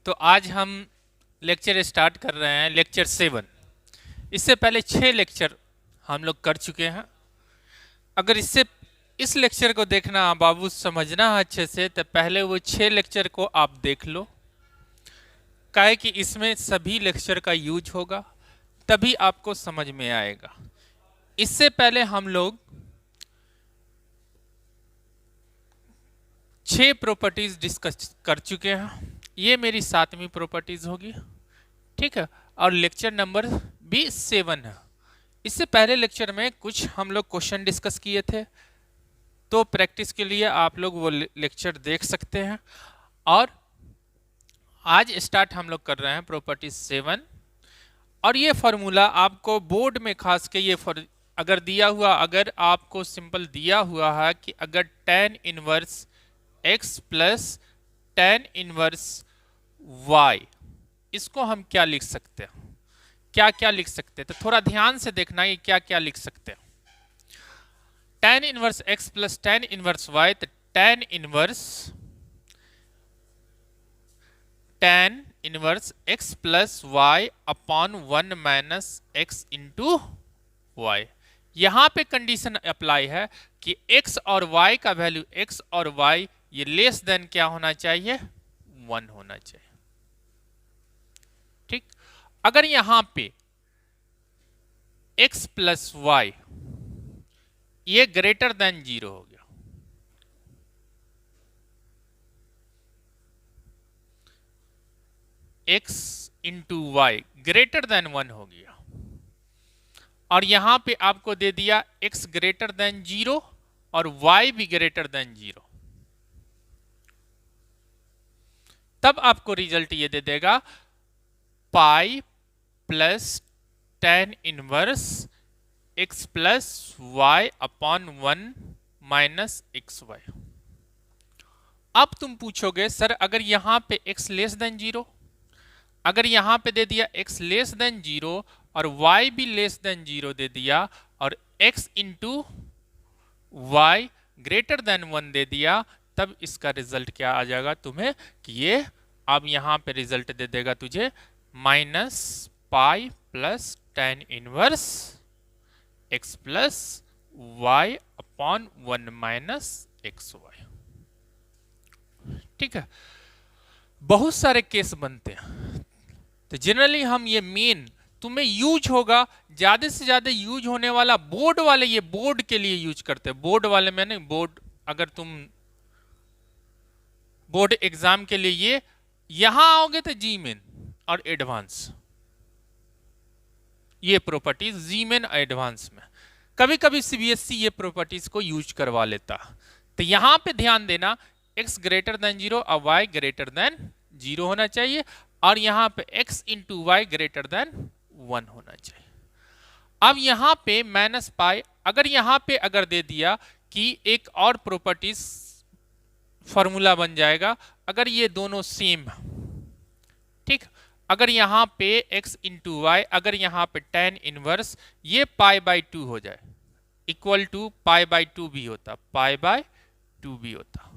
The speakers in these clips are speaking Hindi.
तो आज हम लेक्चर स्टार्ट कर रहे हैं, लेक्चर 7। इससे पहले 6 लेक्चर हम लोग कर चुके हैं। अगर इस लेक्चर को देखना बाबू समझना है अच्छे से, तो पहले वो 6 लेक्चर को आप देख लो, काहे कि इसमें सभी लेक्चर का यूज होगा, तभी आपको समझ में आएगा। इससे पहले हम लोग 6 प्रॉपर्टीज डिस्कस कर चुके हैं। ये मेरी 7वीं प्रॉपर्टीज होगी, ठीक है। और लेक्चर नंबर भी 7 है। इससे पहले लेक्चर में कुछ हम लोग क्वेश्चन डिस्कस किए थे, तो प्रैक्टिस के लिए आप लोग वो लेक्चर देख सकते हैं। और आज स्टार्ट हम लोग कर रहे हैं प्रॉपर्टीज 7। और ये फॉर्मूला आपको बोर्ड में खास के अगर दिया हुआ, अगर आपको सिंपल दिया हुआ है कि अगर tan inverse x plus tan inverse y, इसको हम क्या लिख सकते हैं, क्या क्या लिख सकते हैं, तो थोड़ा ध्यान से देखना ये क्या क्या लिख सकते हैं। tan inverse x plus tan inverse y, तो tan inverse x plus y upon 1 minus x into y. यहां पे कंडीशन अप्लाई है कि x और y का वैल्यू, x और y ये लेस देन क्या होना चाहिए, 1 होना चाहिए, ठीक। अगर यहां पे x प्लस y ये ग्रेटर देन 0 हो गया, x into y greater than 1 हो गया, और यहां पे आपको दे दिया x ग्रेटर देन 0 और y भी ग्रेटर देन 0, तब आपको रिजल्ट ये दे देगा pi plus tan inverse x plus Y upon 1 minus x y. अब तुम पूछोगे सर अगर यहां पे x लेस देन 0, अगर यहां पे दे दिया x लेस देन 0 और y भी लेस देन 0 दे दिया और x into y greater than 1 दे दिया, तब इसका रिजल्ट क्या आ जाएगा तुम्हें कि ये अब यहां पे रिजल्ट दे देगा तुझे minus pi plus tan inverse x plus Y upon 1 minus x y, ठीक है। बहुत सारे केस बनते हैं, तो जनरली हम ये मेन तुम्हें यूज होगा, ज्यादा से ज्यादा यूज होने वाला बोर्ड वाले, ये बोर्ड के लिए यूज करते हैं। बोर्ड वाले मैंने बोर्ड, अगर तुम बोर्ड एग्जाम के लिए ये यहां आओगे तो जी मेन और एडवांस, ये प्रॉपर्टीज जी मेन एडवांस में, कभी कभी सीबीएसई ये प्रॉपर्टीज को यूज करवा लेता। तो यहां पे ध्यान देना x ग्रेटर देन 0 और y ग्रेटर देन 0 होना चाहिए, और यहां पे x into y greater than 1 होना चाहिए। अब यहां पे माइनस पाई, अगर यहां पे अगर दे दिया कि एक और प्रॉपर्टीज फॉर्मूला बन जाएगा, अगर ये दोनों सेम, ठीक। अगर यहां पे x इंटू वाई, अगर यहां पे tan इनवर्स ये पाई बाई 2 हो जाए, इक्वल टू पाई बाई 2 भी होता, पाई बाई 2 भी होता,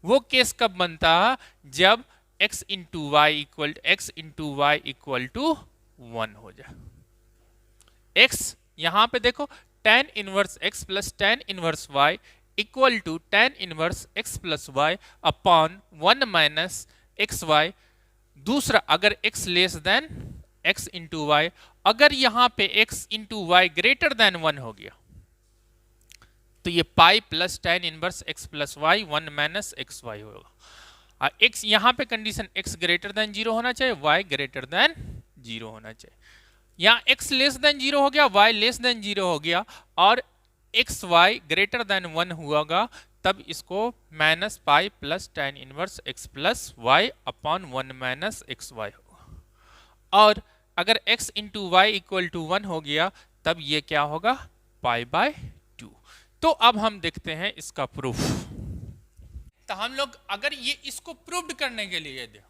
वो केस कब बनता है जब x into y equal to 1 हो जाए। x यहां पे देखो tan inverse x plus tan inverse y equal to tan inverse x plus y upon 1 minus x y. दूसरा अगर x less than x into y, अगर यहां पे x into y greater than 1 हो गया, तो ये pi plus tan inverse x plus y 1 minus x y होगा। x यहां पे कंडीशन x ग्रेटर देन 0 होना चाहिए, y ग्रेटर देन 0 होना चाहिए। यहाँ x लेस देन 0 हो गया, y लेस देन 0 हो गया, और एक्स वाई ग्रेटर देन 1 हुआ, तब इसको minus pi plus tan inverse x plus Y upon 1 minus x y होगा। और अगर x into y equal to 1 हो गया, तब ये क्या होगा, पाई बाय 2। तो अब हम देखते हैं इसका प्रूफ। तो हम लोग अगर ये इसको प्रूव्ड करने के लिए दे,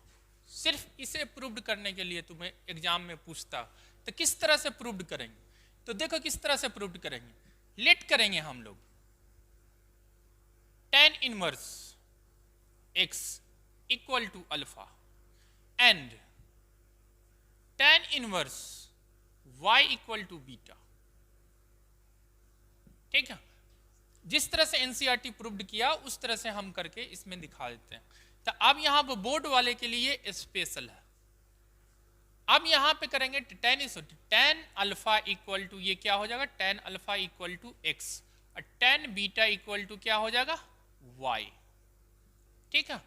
सिर्फ इसे प्रूव्ड करने के लिए तुम्हें एग्जाम में पूछता, तो किस तरह से प्रूव्ड करेंगे, तो देखो किस तरह से प्रूव्ड करेंगे। लेट करेंगे हम लोग tan inverse x equal to alpha, and tan inverse y equal to beta. ठीक है, जिस तरह से एनसीईआरटी प्रूव्ड किया उस तरह से हम करके इसमें दिखा देते हैं। तो अब यहां पर बोर्ड वाले के लिए स्पेशल है। अब यहां पे करेंगे tan अल्फा इक्वल टू, ये क्या हो जाएगा, tan alpha equal to x और tan बीटा इक्वल टू क्या हो जाएगा, y। ठीक है,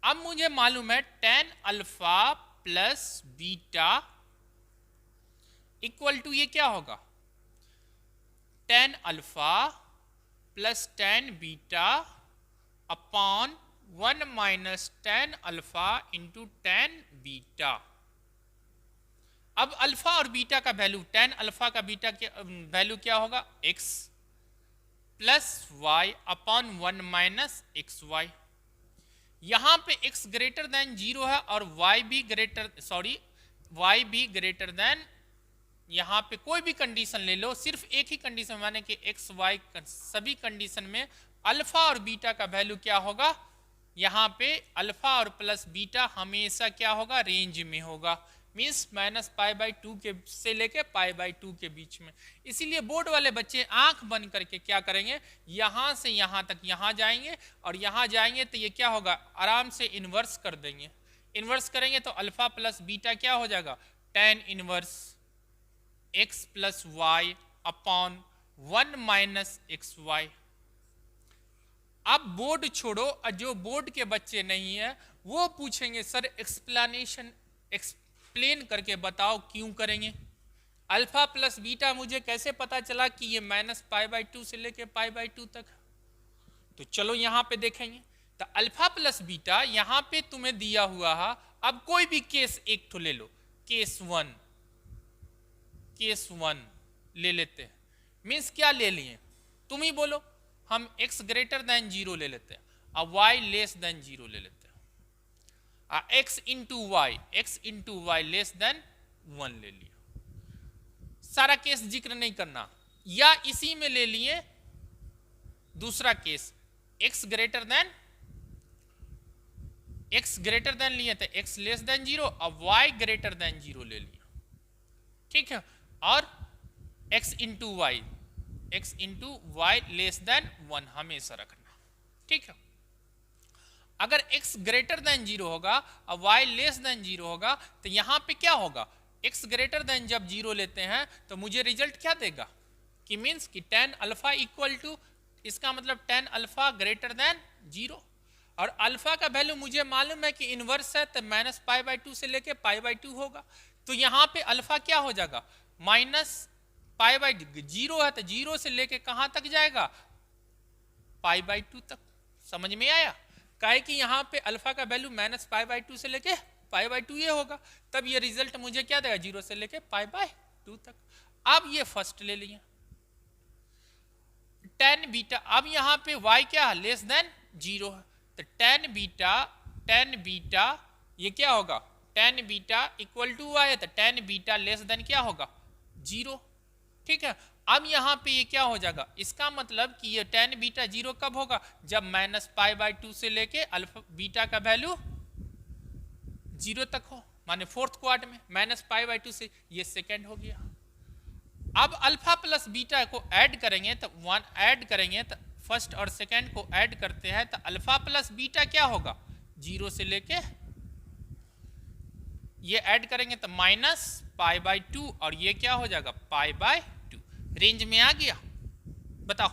अब मुझे मालूम है tan alpha plus beta equal to ये क्या होगा, tan alpha plus tan beta upon 1 minus tan alpha into tan beta. अब अल्फा और बीटा का वैल्यू, tan अल्फा का बीटा के वैल्यू क्या होगा, x plus Y upon 1 minus x y. यहां पे x ग्रेटर देन 0 है और y भी ग्रेटर देन, यहां पे कोई भी कंडीशन ले लो, सिर्फ एक ही कंडीशन माने कि x y सभी कंडीशन में अल्फा और बीटा का वैल्यू क्या होगा, यहां पे अल्फा और प्लस बीटा हमेशा क्या होगा, रेंज में होगा, मीन्स माइनस पाई बाई 2 के से लेके पाई बाई 2 के बीच में। इसीलिए बोर्ड वाले बच्चे आंख बंद करके क्या करेंगे, यहां से यहां तक यहां जाएंगे और यहां जाएंगे तो ये क्या होगा, आराम से इन्वर्स कर देंगे। इन्वर्स करेंगे तो अल्फा प्लस बीटा क्या हो जाएगा, tan inverse x plus Y upon 1 minus x y. अब बोर्ड छोड़ो, जो बोर्ड के बच्चे नहीं है वो पूछेंगे सर एक्सप्लेन करके बताओ क्यों करेंगे, अल्फा प्लस बीटा मुझे कैसे पता चला कि ये माइनस पाई बाई 2 से लेके पाई बाई 2 तक। तो चलो यहां पे देखेंगे, तो अल्फा प्लस बीटा यहां पे तुम्हें दिया हुआ है। अब कोई भी केस एक तो ले लो, केस वन ले लेते हैं, मीन्स क्या ले लिए तुम ही बोलो, हम x ग्रेटर देन 0 ले लेते हैं और y लेस देन 0 ले लेते हैं, x into y less than 1 ले लिया। सारा केस जिक्र नहीं करना, या इसी में ले लिए दूसरा केस, x ग्रेटर देन लिए थे x लेस देन 0 और y ग्रेटर देन 0 ले लिया। ठीक है, और x into y less than 1 हमेशा रखना। ठीक है, अगर x ग्रेटर देन 0 होगा और y लेस देन 0 होगा तो यहां पे क्या होगा, x ग्रेटर देन जब 0 लेते हैं तो मुझे रिजल्ट क्या देगा, कि मीन्स कि tan अल्फा इक्वल टू, इसका मतलब tan अल्फा ग्रेटर देन 0 और अल्फा का वैल्यू मुझे मालूम है कि इनवर्स है तो माइनस पाई बाई 2 से लेके पाई बाई 2 होगा। तो यहां पे अल्फा क्या हो जाएगा, माइनस पाई बाई 0 है तो 0 से लेके कहां तक जाएगा, पाई बाई 2 तक। समझ में आया, काहे कि यहां पे अल्फा का वैल्यू माइनस पाई बाई 2 से लेके पाई बाई 2 ये होगा, तब ये रिजल्ट मुझे क्या देगा, 0 से लेके पाई बाई 2 तक। अब ये फर्स्ट ले लिया tan बीटा, अब यहां पे y क्या है, लेस देन 0 है, तो tan बीटा ये क्या होगा, tan beta equal to y है तो tan बीटा लेस देन क्या होगा, 0। ठीक है, अब यहां पे ये क्या हो जाएगा, इसका मतलब कि ये tan बीटा 0 कब होगा, जब माइनस पाई बाई 2 से लेके अल्फा बीटा का वैल्यू 0 तक हो, माने फोर्थ क्वाड्रेंट में माइनस पाई बाई 2 से, ये सेकेंड हो गया। अब अल्फा प्लस बीटा को ऐड करेंगे तो 1 ऐड करेंगे तो फर्स्ट और सेकेंड को ऐड करते हैं तो अल्फा प्लस बीटा क्या होगा, 0 से लेके ये ऐड करेंगे तो माइनस पाई बाई 2 और ये क्या हो जाएगा, पाई बाई 2। रेंज में आ गया, बताओ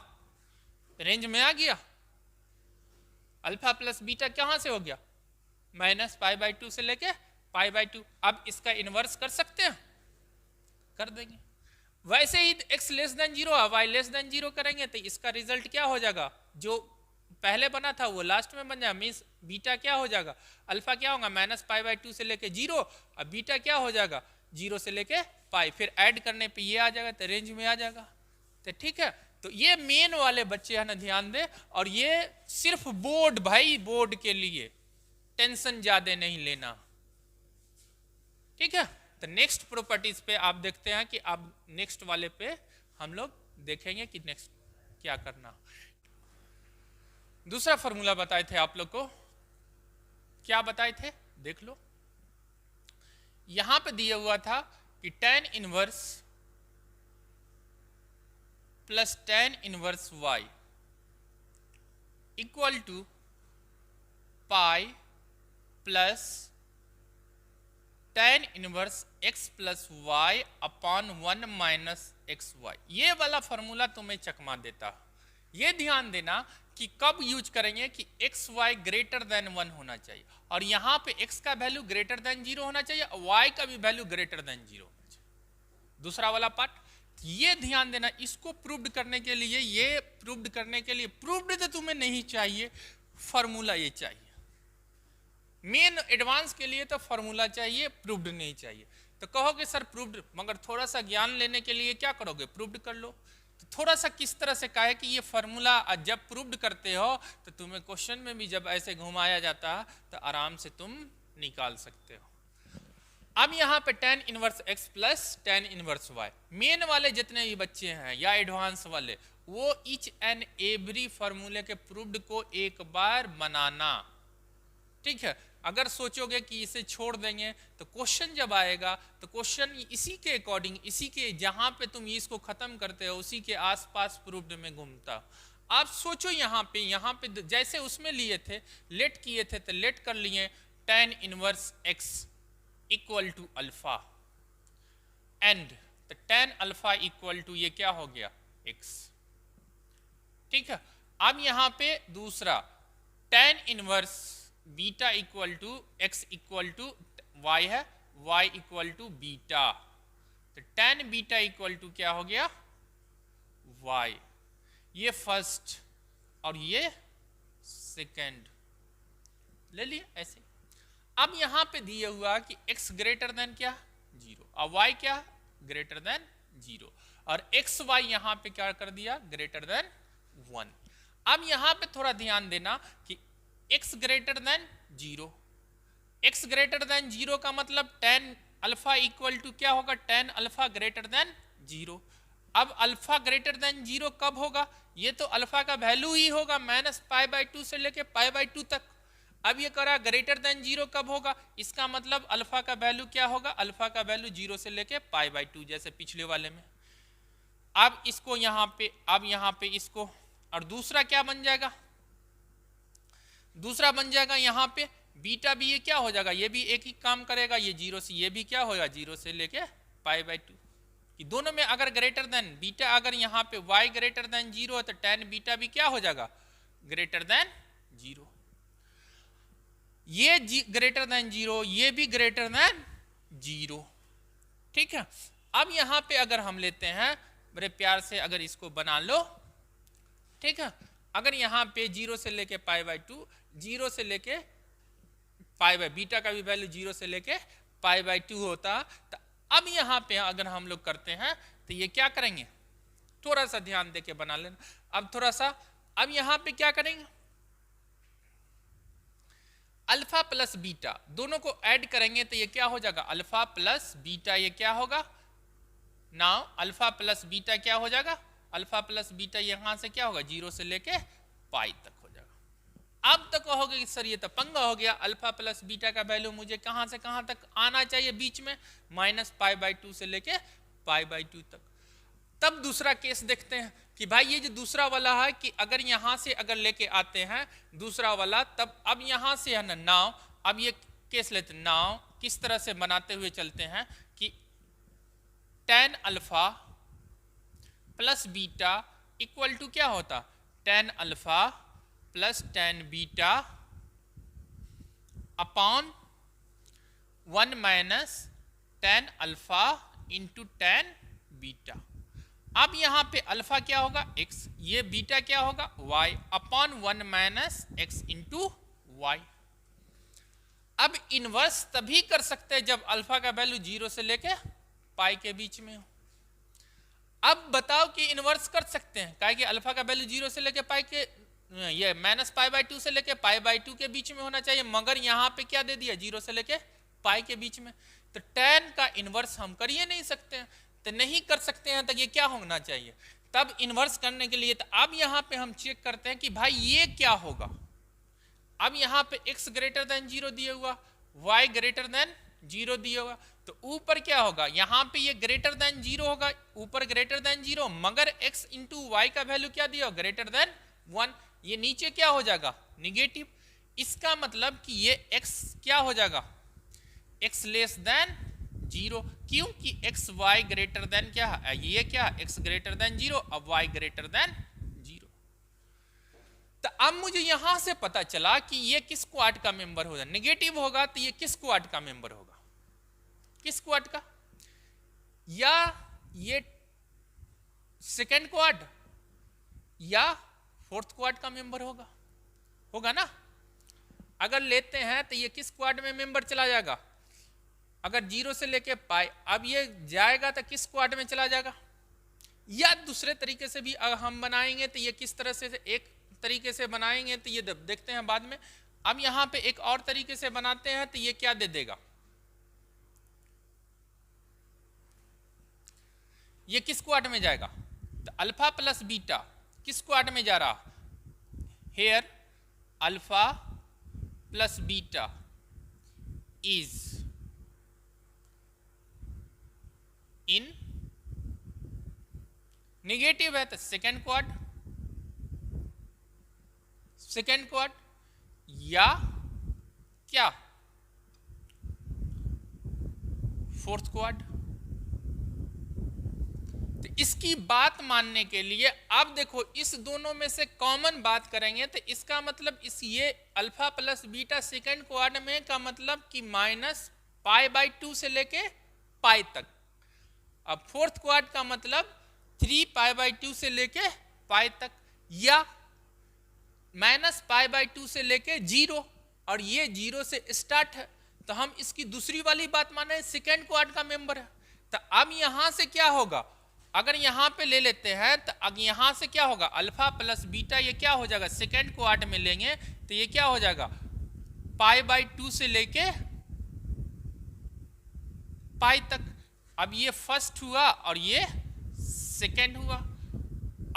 रेंज में आ गया, अल्फा प्लस बीटा कहां से हो गया, माइनस पाई बाई 2 से लेके पाई बाई 2। अब इसका इनवर्स कर सकते हैं, कर देंगे। वैसे ही x लेस देन 0 और y लेस देन 0 करेंगे तो इसका रिजल्ट क्या हो जाएगा, जो पहले बना था वो लास्ट में बन जाएगा, मीन्स बीटा क्या हो जाएगा, अल्फा क्या होगा, माइनस पाई बाई 2 से लेके 0 और बीटा क्या हो जाएगा, 0 से लेके पाई, फिर ऐड करने पे ये आ जाएगा तो रेंज में आ जाएगा। तो ठीक है, तो ये मेन वाले बच्चे है ना ध्यान दे, और ये सिर्फ बोर्ड, भाई बोर्ड के लिए टेंशन ज्यादा नहीं लेना। ठीक है, तो नेक्स्ट प्रॉपर्टीज पे आप देखते हैं कि अब नेक्स्ट वाले पे हम लोग देखेंगे कि नेक्स्ट क्या करना। दूसरा फॉर्मूला बताए थे आप लोग को, क्या बताए थे देख लो, यहां पे दिया हुआ था कि tan inverse plus tan inverse y equal to pi plus tan inverse x plus Y upon 1 minus x y. ये वाला फॉर्मूला तुम्हें चकमा देता। ये ध्यान देना कि कब यूज करेंगे कि एक्स वाई ग्रेटर देन 1 होना चाहिए, और यहां पे x का वैल्यू ग्रेटर देन 0 होना चाहिए और y का भी वैल्यू ग्रेटर देन 0 होना चाहिए। दूसरा वाला पार्ट ये ध्यान देना, इसको प्रूव्ड करने के लिए, ये प्रूव्ड करने के लिए, प्रूव्ड तो तुम्हें नहीं चाहिए, फॉर्मूला ये चाहिए। मेन एडवांस के लिए तो फॉर्मूला चाहिए, प्रूव्ड नहीं चाहिए। तो कहोगे सर प्रूव्ड, मगर थोड़ा सा ज्ञान लेने के लिए क्या करोगे, प्रूव्ड कर लो। तो थोड़ा सा किस तरह से कहे कि ये फॉर्मूला जब प्रूव्ड करते हो तो तुम्हें क्वेश्चन में भी जब ऐसे घुमाया जाता है तो आराम से तुम निकाल सकते हो। अब यहाँ पे tan inverse x plus tan inverse y, main वाले जितने भी बच्चे हैं या एडवांस वाले, वो ईच एंड एवरी फॉर्मूले के प्रूव्ड को एक बार बनाना, ठीक है। अगर सोचोगे कि इसे छोड़ देंगे तो क्वेश्चन जब आएगा तो क्वेश्चन इसी के अकॉर्डिंग, इसी के जहां पे तुम इसको खत्म करते हो उसी के आसपास प्रूव्ड में घूमता। आप सोचो यहाँ पे जैसे उसमें लिए थे, लेट किए थे तो लेट कर लिए tan inverse x equal to alpha and तो tan अल्फा इक्वल टू ये क्या हो गया x, ठीक है। अब यहाँ पे दूसरा tan inverse beta equal to x equal to y है, y इक्वल टू बीटा, तो tan बीटा इक्वल टू क्या हो गया y। ये फर्स्ट और ये सेकंड ले लिए ऐसे। अब यहां पे दिया हुआ कि x ग्रेटर देन क्या 0 और y क्या ग्रेटर देन 0, और एक्स वाई यहां पे क्या कर दिया ग्रेटर देन 1। अब यहां पे थोड़ा ध्यान देना कि x greater than 0, x greater than 0 का मतलब tan अल्फा इक्वल टू क्या होगा tan अल्फा ग्रेटर देन 0। अब अल्फा ग्रेटर देन 0 कब होगा, ये तो अल्फा का वैल्यू ही होगा -π/2 से लेके π/2 तक। अब ये करा ग्रेटर देन 0 कब होगा, इसका मतलब अल्फा का वैल्यू क्या होगा, अल्फा का वैल्यू 0 से लेके π/2 जैसे पिछले वाले में। अब इसको यहाँ पे, अब यहाँ पे इसको, और दूसरा क्या बन जाएगा, दूसरा बन जाएगा यहाँ पे बीटा भी, ये क्या हो जाएगा, ये भी एक ही काम करेगा, ये 0 से, ये भी क्या होगा 0 से लेके π/2 कि दोनों में अगर ग्रेटर देन बीटा, अगर यहाँ पे y ग्रेटर देन 0 है तो tan बीटा भी क्या हो जाएगा ग्रेटर देन 0। ये ग्रेटर देन 0, ये भी ग्रेटर देन 0, ठीक है। अब यहाँ पे अगर हम लेते हैं बड़े प्यार से, अगर इसको बना लो, ठीक है। अगर यहाँ पे 0 से लेके π/2, 0 से लेके बीटा का भी वैल्यू 0 से लेके π/2 होता, तो अब यहाँ पे अगर हम लोग करते हैं तो ये क्या करेंगे, थोड़ा सा ध्यान देके बना लेना। अब थोड़ा सा, अब यहाँ पे क्या करेंगे, अल्फा प्लस बीटा दोनों को ऐड करेंगे तो ये क्या हो जाएगा अल्फा प्लस बीटा, ये क्या होगा नाउ अल्फा प्लस बीटा क्या हो जाएगा, अल्फा प्लस बीटा यहां से क्या होगा 0 से लेके पाई तक हो जाएगा। अब तक कहोगे कि सर ये तो पंगा हो गया, अल्फा प्लस बीटा का वैल्यू मुझे कहां से कहां तक आना चाहिए, बीच में -π/2 से लेके π/2 तक। तब दूसरा केस देखते हैं कि भाई ये जो दूसरा वाला है कि अगर यहां से अगर लेके आते हैं दूसरा वाला, तब अब यहां से है ना नाउ, अब ये केस लेते हैं नाउ, किस तरह से बनाते हुए चलते हैं कि tan alpha plus beta equal to क्या होता tan alpha plus tan beta upon 1 minus tan alpha into tan beta. अब यहां पे अल्फा क्या होगा x, ये बीटा क्या होगा y upon 1 minus x into y. अब इनवर्स तभी कर सकते हैं जब अल्फा का वैल्यू 0 से लेके पाई के बीच में हो। अब बताओ कि इनवर्स कर सकते हैं, काहे कि अल्फा का वैल्यू 0 से लेके पाई के, ये -π/2 से लेके π/2 के बीच में होना चाहिए, मगर यहाँ पे क्या दे दिया 0 से लेके पाई के बीच में, तो tan का इनवर्स हम कर ही नहीं सकते हैं। तो नहीं कर सकते हैं तो ये क्या होना चाहिए, तब इनवर्स करने के लिए, तो अब यहाँ पे हम चेक करते हैं कि भाई ये क्या होगा। अब यहाँ पे x ग्रेटर देन 0 दिया हुआ, y ग्रेटर देन 0 दिया हुआ, तो तो ऊपर क्या होगा, यहां पे ये ग्रेटर देन 0 होगा, ऊपर ग्रेटर देन 0, मगर x इंटू वाई का वैल्यू क्या दिया हो, ग्रेटर देन 1। ये नीचे क्या हो जाएगा, निगेटिव। इसका मतलब कि ये x क्या हो जाएगा, x लेस देन 0, क्योंकि x y ग्रेटर देन क्या है, ये क्या, x ग्रेटर देन 0, अब y ग्रेटर देन 0। तो अब मुझे यहां से पता चला कि ये किस क्वाड का मेंबर होगा, नेगेटिव होगा तो ये किस क्वाड का मेंबर होगा, किस क्वाड का, या ये सेकेंड क्वाड या फोर्थ क्वाड का मेंबर होगा, होगा ना। अगर लेते हैं तो ये किस क्वाड में मेंबर चला जाएगा, अगर 0 से लेके पाई, अब ये जाएगा तो किस क्वाड में चला जाएगा। या दूसरे तरीके से भी हम बनाएंगे तो ये किस तरह से, एक तरीके से बनाएंगे तो ये देखते हैं बाद में। अब यहां पे एक और तरीके से बनाते हैं तो ये क्या दे देगा, ये किस क्वाड में जाएगा, तो अल्फा प्लस बीटा किस क्वाड में जा रहा, here alpha plus beta is in negative है तो सेकेंड क्वाड, सेकेंड क्वाड, या क्या फोर्थ क्वाड। तो इसकी बात मानने के लिए अब देखो इस दोनों में से कॉमन बात करेंगे तो इसका मतलब इस ये alpha plus beta second quad में का मतलब कि माइनस पाई बाई 2 से लेके पाई तक। अब फोर्थ क्वाड का मतलब 3 पाई बाई 2 से लेके पाई तक, या माइनस पाई बाई 2 से लेके 0, और ये 0 से स्टार्ट है तो हम इसकी दूसरी वाली बात माने सेकेंड क्वाड का मेंबर है। तो अब यहां से क्या होगा, अगर यहां पे ले लेते हैं तो अब यहां से क्या होगा, अल्फा प्लस बीटा ये क्या हो जाएगा, सेकेंड क्वाड में लेंगे तो ये क्या हो जाएगा, पाई बाई 2 से लेके पाई तक। अब ये फर्स्ट हुआ और ये सेकेंड हुआ।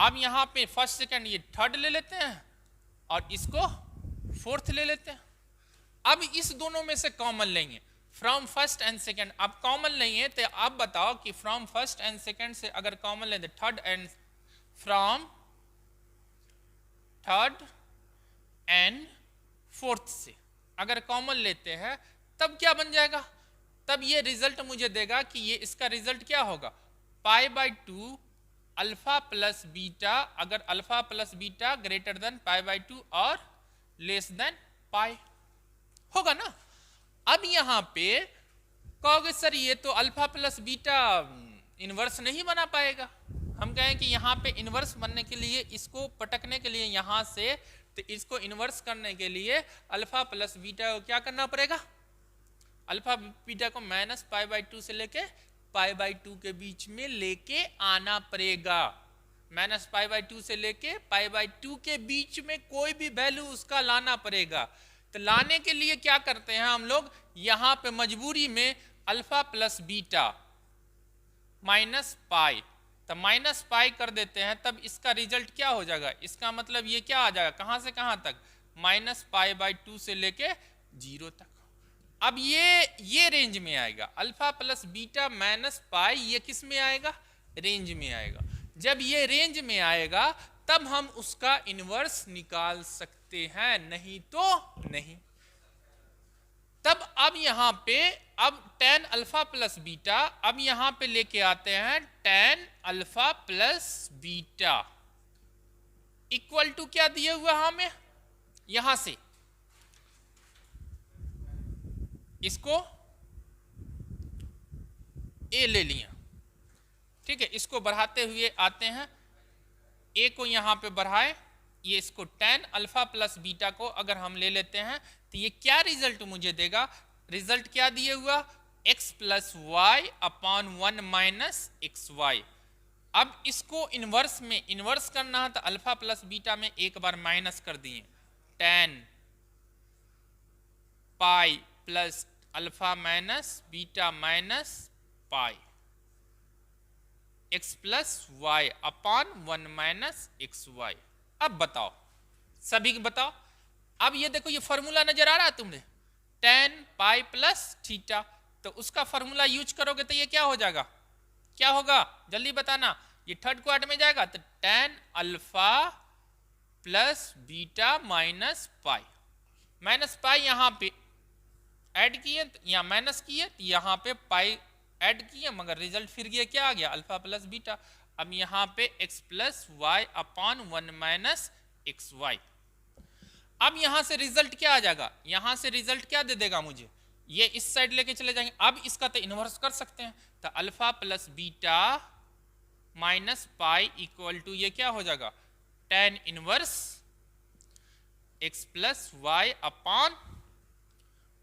अब यहां पे फर्स्ट सेकेंड ये थर्ड ले लेते हैं और इसको फोर्थ ले लेते हैं। अब इस दोनों में से कॉमन लेंगे, फ्रॉम फर्स्ट एंड सेकेंड। अब कॉमन लेंगे तो आप बताओ कि फ्रॉम फर्स्ट एंड सेकेंड से अगर कॉमन लेते third and, from third and fourth से अगर कॉमन लेते हैं तब क्या बन जाएगा, तब ये रिजल्ट मुझे देगा कि ये इसका रिजल्ट क्या होगा, pi by 2 alpha plus beta, अगर alpha plus beta greater than pi by 2 और लेस देन पाई होगा ना। अब यहां पे कहोगे सर ये तो अल्फा प्लस बीटा इनवर्स नहीं बना पाएगा। हम कहें कि यहाँ पे इनवर्स बनने के लिए, इसको पटकने के लिए यहां से, तो इसको इनवर्स करने के लिए अल्फा प्लस बीटा को क्या करना पड़ेगा, अल्फा बीटा को माइनस पाई बाई 2 से लेके पाई बाई 2 के बीच में लेके आना पड़ेगा। माइनस पाई बाई 2 से लेके पाई बाई 2 के बीच में कोई भी वैल्यू उसका लाना पड़ेगा। तो लाने के लिए क्या करते हैं हम लोग, यहां पे मजबूरी में अल्फा प्लस बीटा माइनस पाई, तो माइनस पाई कर देते हैं, तब इसका रिजल्ट क्या हो जाएगा, इसका मतलब ये क्या आ जाएगा, कहां से कहां तक, माइनस पाई बाई 2 से लेके 0 तक। अब ये रेंज में आएगा, अल्फा प्लस बीटा माइनस पाई ये किस में आएगा, रेंज में आएगा। जब ये रेंज में आएगा तब हम उसका इनवर्स निकाल सकते हैं, नहीं तो नहीं। तब अब यहां पे अब tan अल्फा प्लस बीटा, अब यहां पे लेके आते हैं tan alpha plus beta equal to क्या दिए हुआ हमें, यहां से इसको a ले लिया, ठीक है। इसको बढ़ाते हुए आते हैं, a को यहां पे बढ़ाए, ये इसको tan अल्फा प्लस बीटा को अगर हम ले लेते हैं तो ये क्या रिजल्ट मुझे देगा, रिजल्ट क्या दिए हुआ, x plus Y upon 1 minus x y. अब इसको इनवर्स में इनवर्स करना है तो अल्फा प्लस बीटा में एक बार माइनस कर दिए, tan pi plus alpha minus beta minus pi x plus Y upon 1 minus x y. अब बताओ, सभी बताओ, अब ये देखो ये फॉर्मूला नजर आ रहा है तुमने, tan पाई प्लस थीटा, तो उसका फॉर्मूला यूज करोगे तो ये क्या हो जाएगा, क्या होगा जल्दी बताना, ये थर्ड क्वाड्रेंट में जाएगा तो tan alpha plus beta minus पाई यहां पे ऐड किए या माइनस किए, यहां पे पाई ऐड किए, मगर रिजल्ट फिर ये क्या आ गया, अल्फा प्लस बीटा। अब यहां पे x plus Y upon 1 minus x y. अब यहां से रिजल्ट क्या आ जाएगा, यहां से रिजल्ट क्या दे देगा मुझे, ये इस साइड लेके चले जाएंगे। अब इसका तो इन्वर्स कर सकते हैं, तो alpha plus beta minus pi equal to ये क्या हो जाएगा, tan inverse x plus Y upon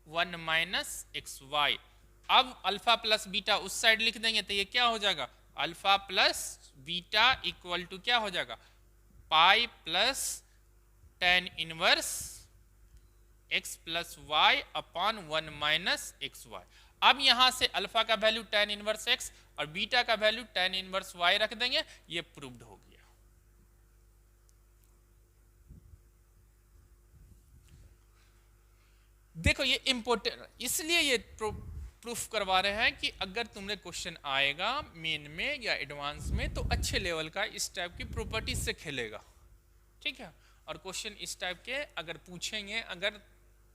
1 minus x y. अब अल्फा प्लस बीटा उस साइड लिख देंगे तो ये क्या हो जाएगा, alpha plus beta equal to क्या हो जाएगा, pi plus tan inverse x plus Y upon 1 minus x y. अब यहां से अल्फा का वैल्यू tan इनवर्स x और बीटा का वैल्यू tan इनवर्स y रख देंगे, ये प्रूव्ड हो गया। देखो ये इंपॉर्टेंट, इसलिए ये प्रूफ करवा रहे हैं कि अगर तुमने क्वेश्चन आएगा मेन में या एडवांस में तो अच्छे लेवल का इस टाइप की प्रॉपर्टीज से खेलेगा, ठीक है। और क्वेश्चन इस टाइप के अगर पूछेंगे, अगर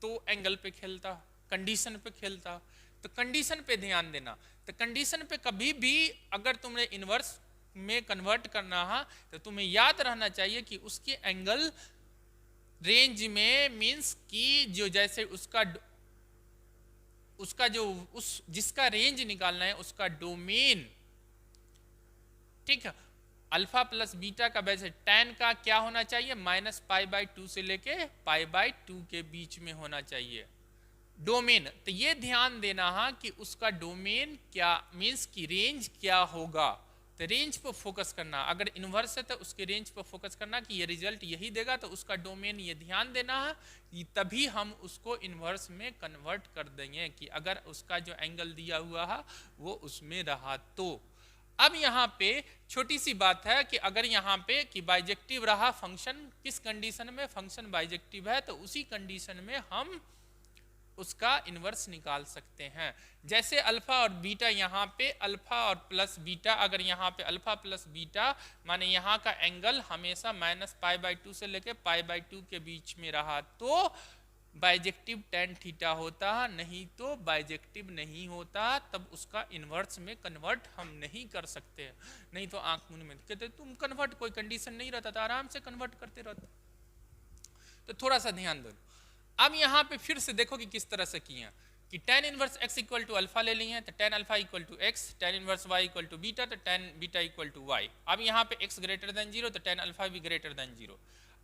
तो एंगल पे खेलता, कंडीशन पे खेलता, तो कंडीशन पे ध्यान देना। तो कंडीशन पे कभी भी अगर तुमने इनवर्स में कन्वर्ट करना है तो तुम्हें याद रहना चाहिए कि उसके एंगल रेंज में मीन्स कि जो जैसे उसका जो उस जिसका रेंज निकालना है उसका डोमेन, ठीक है। अल्फा प्लस बीटा का वैसे tan का क्या होना चाहिए, माइनस पाई बाई 2 से लेके पाई बाई 2 के बीच में होना चाहिए डोमेन। तो ये ध्यान देना है कि उसका डोमेन क्या मीन्स की रेंज क्या होगा, तो रेंज पर फोकस करना। अगर इन्वर्स है तो उसके रेंज पर फोकस करना कि ये रिजल्ट यही देगा, तो उसका डोमेन ये ध्यान देना है, तभी हम उसको इन्वर्स में कन्वर्ट कर देंगे कि अगर उसका जो एंगल दिया हुआ है वो उसमें रहा तो। अब यहाँ पे छोटी सी बात है कि अगर यहाँ पे कि बाइजेक्टिव रहा फंक्शन, किस कंडीशन में फंक्शन बाइजेक्टिव है, तो उसी कंडीशन में हम उसका इन्वर्स निकाल सकते हैं। जैसे अल्फा और बीटा, यहाँ पे अल्फा और प्लस बीटा, अगर यहाँ पे अल्फा प्लस बीटा माने यहाँ का एंगल हमेशा माइनस पाई बाई 2 से लेके पाई बाई 2 के बीच में रहा तो बाइजेक्टिव tan थीटा होता, नहीं तो बाइजेक्टिव नहीं होता, तब उसका इन्वर्स में कन्वर्ट हम नहीं कर सकते। नहीं तो आंख मुंह में कहते तुम कन्वर्ट, कोई कंडीशन नहीं रहता तो आराम से कन्वर्ट करते रहते। तो थोड़ा सा ध्यान दो। अब यहाँ पे फिर से देखो कि किस तरह से किए कि tan inverse x equal to alpha ले लिए हैं, तो tan alpha equal to x, tan inverse y equal to beta, तो tan beta equal to y। अब यहाँ पे x ग्रेटर देन 0 तो tan अल्फा भी ग्रेटर देन 0।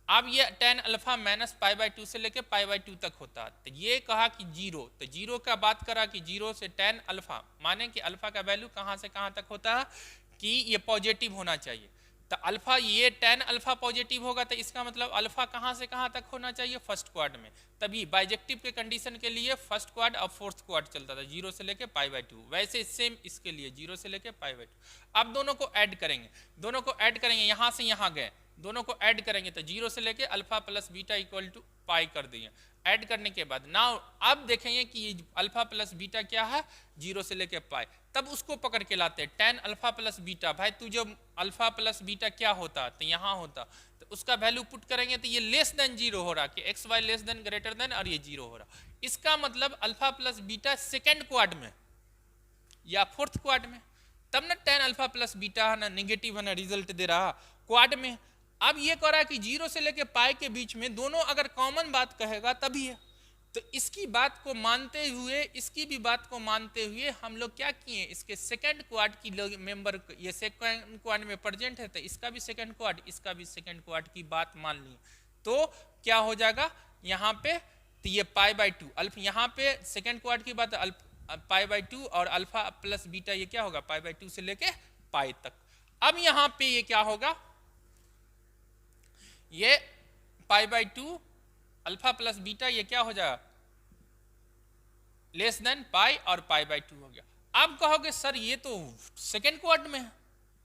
अब ये tan alpha minus pi by 2 से लेके पाई बाई 2 तक होता, तो ये कहा कि 0, तो 0 का बात करा कि 0 से tan अल्फा, माने कि अल्फा का वैल्यू कहाँ से कहाँ तक होता है कि ये पॉजिटिव होना चाहिए। तो अल्फा, ये tan अल्फा पॉजिटिव होगा तो इसका मतलब अल्फा कहाँ से कहाँ तक होना चाहिए, फर्स्ट क्वाड में। तभी बाइजेक्टिव के कंडीशन के लिए फर्स्ट क्वाड और फोर्थ क्वाड चलता था, 0 से लेके पाई बाई 2। वैसे सेम इसके लिए 0 से लेके पाई बाई 2। अब दोनों को ऐड करेंगे, दोनों को ऐड करेंगे, यहाँ से यहाँ गए, दोनों को ऐड करेंगे तो 0 से लेके alpha plus beta equal to pi कर दिए। ऐड करने के बाद नाउ अब देखेंगे कि अल्फा प्लस बीटा क्या है, 0 से लेके पाई, तब उसको पकड़ के लाते हैं tan अल्फा प्लस बीटा। भाई तू जब अल्फा प्लस बीटा क्या होता तो यहाँ होता, तो उसका वैल्यू पुट करेंगे तो ये लेस देन 0 हो रहा कि x y less than greater than, और ये 0 हो रहा। इसका मतलब alpha plus beta second quad में या फोर्थ क्वाड में, तब ना tan अल्फा प्लस बीटा है ना निगेटिव है ना रिजल्ट दे रहा क्वाड में। अब ये कह रहा है कि 0 से लेके पाई के बीच में दोनों अगर कॉमन बात कहेगा तभी है। तो इसकी बात को मानते हुए, इसकी भी बात को मानते हुए हम लोग क्या किए, इसके सेकंड क्वाड की मेंबर, ये सेकंड क्वाड में प्रेजेंट है तो इसका भी सेकंड क्वाड, इसका भी सेकंड क्वाड की बात मान ली। तो क्या हो जाएगा यहाँ पे, तो ये पाई बाई 2 अल्फा, यहाँ पे सेकंड क्वाड की बात पाई बाई 2 और अल्फा प्लस बीटा ये क्या होगा पाई बाई 2 से लेके पाई तक। अब यहाँ पे ये क्या होगा, ये पाई बाई 2 अल्फा प्लस बीटा ये क्या हो जाएगा लेस देन पाई, और पाई बाई 2 हो गया। अब कहोगे सर ये तो सेकेंड क्वाड में है,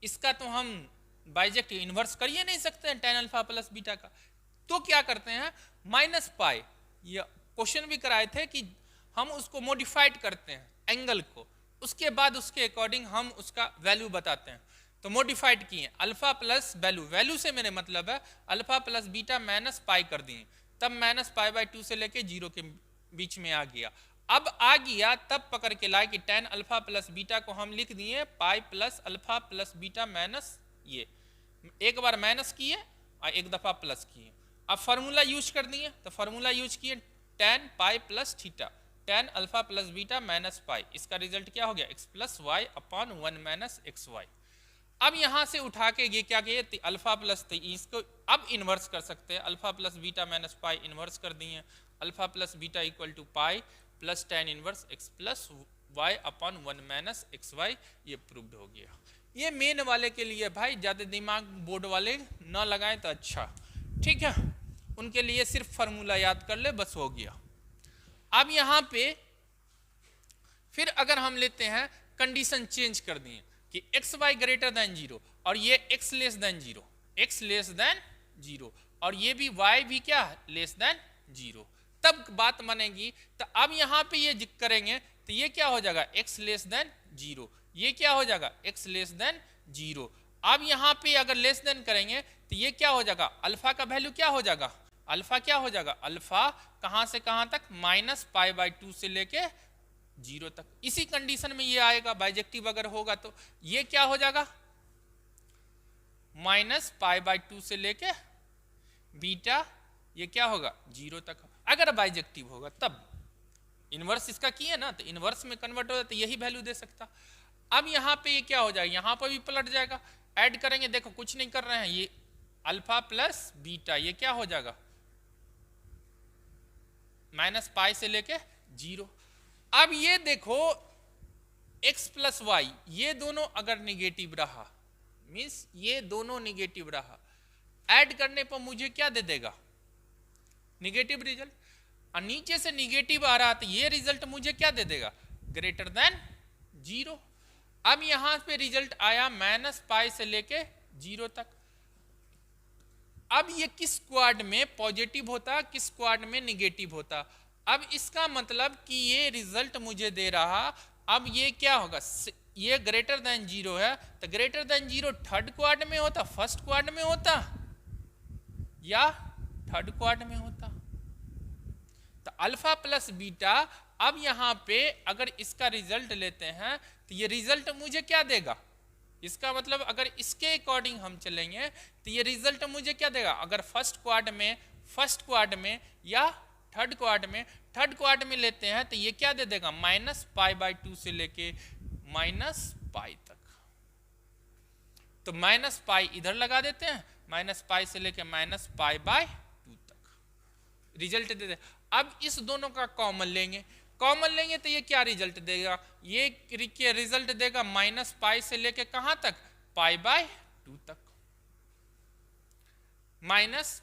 इसका तो हम बाइजेक्टिव इन्वर्स कर ही नहीं सकते हैं tan अल्फा प्लस बीटा का। तो क्या करते हैं, माइनस पाई, ये क्वेश्चन भी कराए थे कि हम उसको मॉडिफाइड करते हैं, एंगल को, उसके बाद उसके अकॉर्डिंग हम उसका वैल्यू बताते हैं। तो मॉडिफाइड किए अल्फा प्लस वैल्यू, वैल्यू से मेरे मतलब है अल्फा प्लस बीटा माइनस पाई कर दिए, तब माइनस पाई बाई 2 से लेके 0 के बीच में आ गया। अब आ गया तब पकड़ के लाए कि tan अल्फा प्लस बीटा को हम लिख दिए पाई plus alpha plus beta minus, ये एक बार माइनस किए और एक दफा प्लस किए। अब फार्मूला यूज कर दिए, तो फार्मूला यूज किए tan pi plus theta, tan alpha plus beta minus pi, इसका रिजल्ट क्या हो गया x plus Y upon 1 minus x y. अब यहां से उठा के ये क्या किए अल्फा प्लस, इसको अब इन्वर्स कर सकते हैं, alpha plus beta minus pi inverse कर दिए, alpha plus beta equal to pi plus tan inverse x plus Y upon 1 minus x y, ये प्रूव्ड हो गया। ये मेन वाले के लिए भाई ज्यादा दिमाग बोर्ड वाले न लगाएं तो अच्छा, ठीक है, उनके लिए सिर्फ फार्मूला याद कर ले बस हो गया। अब यहां पे फिर अगर हम लेते हैं कंडीशन चेंज कर दिए कि एक्स वाई ग्रेटर देन 0 और ये x less than 0, x less than 0 और ये भी y भी क्या लेस देन 0, तब बात बनेगी। तो अब यहाँ पे ये करेंगे तो ये क्या हो जाएगा x लेस देन 0, ये क्या हो जाएगा x लेस देन 0। अब यहाँ पे अगर लेस देन करेंगे तो ये क्या हो जाएगा अल्फा का वैल्यू क्या हो जाएगा, अल्फा क्या हो जाएगा, अल्फा कहाँ से कहाँ तक माइनस पाई बाई 2 से लेके 0 तक। इसी कंडीशन में ये आएगा, बाइजेक्टिव अगर होगा तो ये क्या हो जाएगा माइनस पाई बाई 2 से लेके बीटा, ये क्या होगा 0 तक। अगर बाइजेक्टिव होगा तब इनवर्स इसका किए ना तो इनवर्स में कन्वर्ट हो जाता, यही वैल्यू दे सकता। अब यहाँ पे ये क्या हो जाएगा, यहाँ पर भी पलट जाएगा, ऐड करेंगे, देखो कुछ नहीं कर रहे हैं, ये अल्फा प्लस बीटा ये क्या हो जाएगा माइनस पाई से लेके 0। अब ये देखो x प्लस वाई ये दोनों अगर निगेटिव रहा, मीन्स ये दोनों निगेटिव रहा, ऐड करने पर मुझे क्या दे देगा निगेटिव रिजल्ट, और नीचे से निगेटिव आ रहा तो ये रिजल्ट मुझे क्या दे देगा ग्रेटर देन 0। अब यहां पे रिजल्ट आया माइनस पाई से लेके 0 तक। अब ये किस क्वाड में पॉजिटिव होता, किस क्वाड में निगेटिव होता। अब इसका मतलब कि ये रिजल्ट मुझे दे रहा, अब ये क्या होगा, ये ग्रेटर देन 0 है तो ग्रेटर देन 0 थर्ड क्वाड में होता, फर्स्ट क्वाड में होता या थर्ड क्वाड में होता। तो अल्फा प्लस बीटा, अब यहां पे अगर इसका रिजल्ट लेते हैं तो ये रिजल्ट मुझे क्या देगा, इसका मतलब अगर इसके अकॉर्डिंग हम चलेंगे तो ये रिजल्ट मुझे क्या देगा, अगर फर्स्ट क्वाड में या थर्ड क्वाड में लेते हैं तो ये क्या दे देगा माइनस पाई बाई 2 से लेके माइनस पाई तक। तो माइनस पाई इधर लगा देते हैं, माइनस पाई से लेके माइनस पाई बाय 2 तक रिजल्ट दे दे। अब इस दोनों का कॉमन लेंगे तो ये क्या रिजल्ट देगा, ये रिजल्ट देगा माइनस पाई से लेके कहां तक पाई बाय 2 तक, माइनस